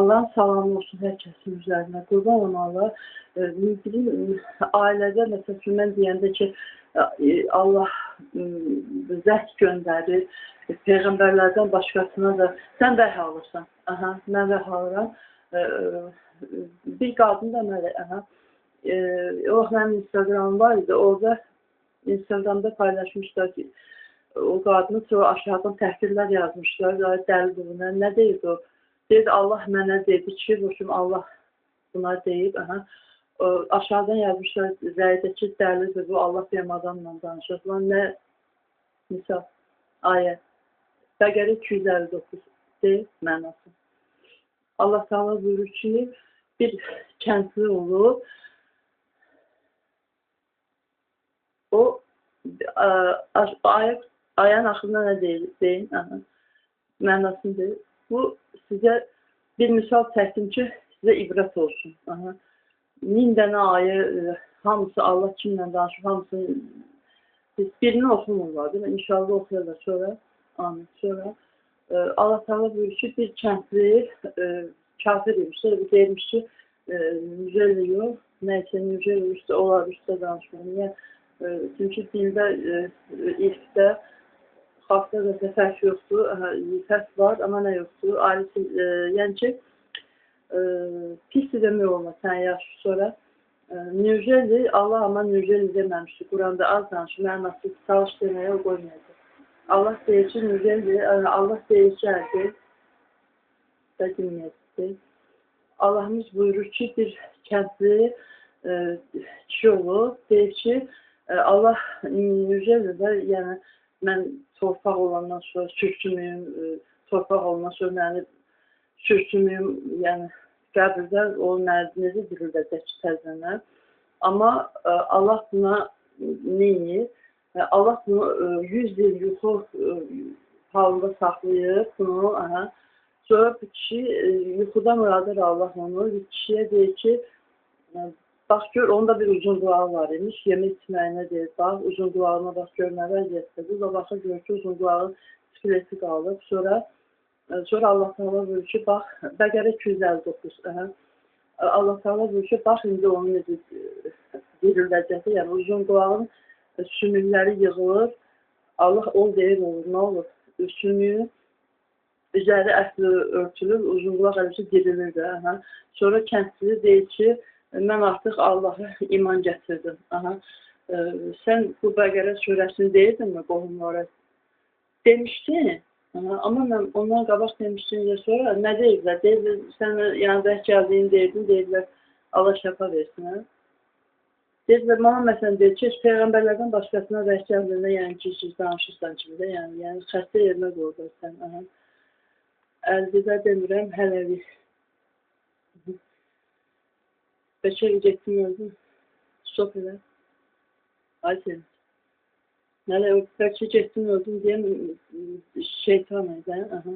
Allah'ın salamı olsun hər kəsin üzərinə. Qurban olan Allah. Bizim ailədə məsələn mən deyəndə ki, Allah zəhd göndərir, peyğəmbərlərdən başqasına da sən vəhy alırsan. Aha, mən vəhy alıram. Bir qadın da mənə, o mənim Instagramım var idi, orada Instagramda paylaşmışlar ki, o qadını sonra aşağıdan təhqirlər yazmışlar, dəlidir buna, nə deyildi o? Deyildi, Allah mənə dedi ki, Allah buna deyib, aşağıdan yazmışlar, rəydəki dəlidir, bu Allah deyəm adamla danışır. Nə misal, ayə, Bəqərə 259 deyil, mənası. Allah Teala buyurur ki, bir kəndli olur, o ayənin axırında nə deyin, mənasını deyil. Bu sizə bir misal çəkdim ki, sizə ibrət olsun. 1000 dənə ayə, hamısı Allah kimlə danışır, hamısını birini oxumurlar, değil mi? İnşallah oxuyarlar sonra. Amin. Sonra Allah Teala buyurur ki, bir kəndli kafir demiş, deyilmiş ki, Nüzeli yox, nəysə Nüzeli üstə, onlar üstə danışmıyor. Niyə? Çünki dində, ilkdə, xalqda da fərq yoxdur, fərq var, amma nə yoxdur. Yəni ki, pis demək olmaz, sən yaxşı sonra. Nüzeli, Allah amma Nüzeli deməmişdir. Quranda az danışır, mənası çalış deməyə o qoymayacaq. Allah deyir ki, Nüzeli, Allah deyir ki, əldir, və dinləyəcəkdir. Allahımız buyurur ki, bir kəndli kişi olur, deyir ki, Allah Nüzeli'də, yəni mən torpaq olandan sonra sürtünməyim, torpaq olandan sonra məni sürtünməyim, yəni qəbirdə o necə dirildəcək ki, təzənə. Amma Allah buna neyini? Allah bunu 100 il yuxu halında saxlayır bunu, sonra bir kişi yuxudan uyadır Allah onu, bir kişiyə deyir ki, bax gör, onda bir uzun qulağı var imiş, yemək içməyinə deyir, bax, uzun qulağına bax gör nə vəziyyətdir. Bu da baxır, gör ki, uzun qulağı skeleti qalıb. Sonra Allah Teala buyurur ki, bax, Bəqərə 259, Allah Teala buyurur ki, bax, indi onun necə dirildəcəkdir, yəni uzun qulağın sümükləri yığılır, Allah ol deyir, olur, nə olur? Sümüyü üzəri əsli örtülür, uzun qulaq əlbəttə dirilir də. Sonra kəndli deyir ki, mən artıq Allah'a iman gətirdim. Sən bu Bəqərə surəsini deyirdinmi qohumlara? Demişdin, amma mən ondan qabaq demişdim ya sonra nə deyirlər? Deyirlər, sən yəni bəlkə gəldiyini deyirdin, deyirlər, Allah şəfa versin. Deyirlər, mənə məsələn deyir ki, peyğəmbərlərdən başqasına bəlkə gəldiyində, yəni ki, siz danışırsan kimi də, yəni xəstə yerinə qoyursan. Əlvidə demirəm, hələvi. Bəlkə getdim öldüm. Stop elə. Ay sen. Nələ, bəlkə getdim öldüm deyəm, şeytan idi.